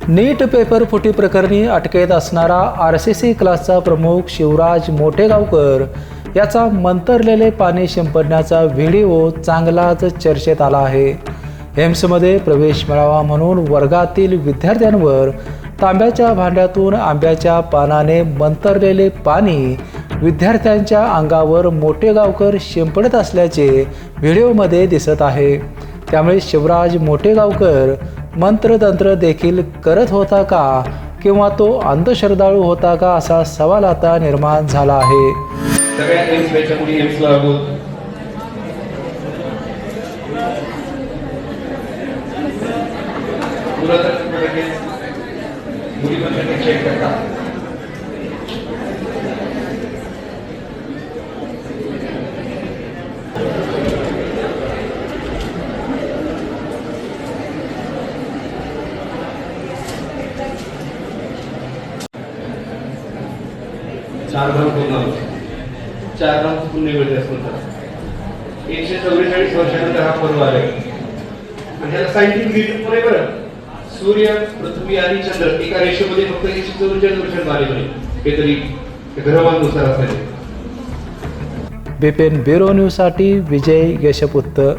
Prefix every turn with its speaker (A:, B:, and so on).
A: नीट paper फुटी प्रकरणी अटकेत असणारा RCC क्लासचा प्रमुख शिवराज मोठेगावकर याचा मंतरलेले पाणी शिंपडण्याचा व्हिडिओ चांगलाच चर्चेत आला आहे। एम्समध्ये प्रवेश मिळावा म्हणून वर्गातील विद्यार्थ्यांवर तांब्याच्या भांड्यातून आंब्याच्या पानाने मंतरलेले पाणी विद्यार्थ्यांच्या अंगावर मोठेगावकर शिंपडत असल्याचे व्हिडिओमध्ये दिसत आहे। त्यामुळे शिवराज मोठेगावकर मंत्रतंत्र देखील करत होता का किंवा तो अंधश्रद्धाळू होता का असा सवाल आता निर्माण झाला आहे।
B: सगळ्या एम्स बॅचच्या मुली एम्सला लागू मुली पण चेक करतात। चार धाम पुण्य मिळते असं म्हणतात। 144 वर्षानंतर हा पर्व आलाय आणि ह्याला सायंटिफिक रिझन पण आहे बरं। सूर्य, पृथ्वी आणि चंद्र एका रेषेमध्ये फक्त 144 वर्षांत आले नाही, काहीतरी ग्रहांनुसार असायचे।
A: बिपिन ब्युरो न्यूजसाठी विजय यशपुत्र।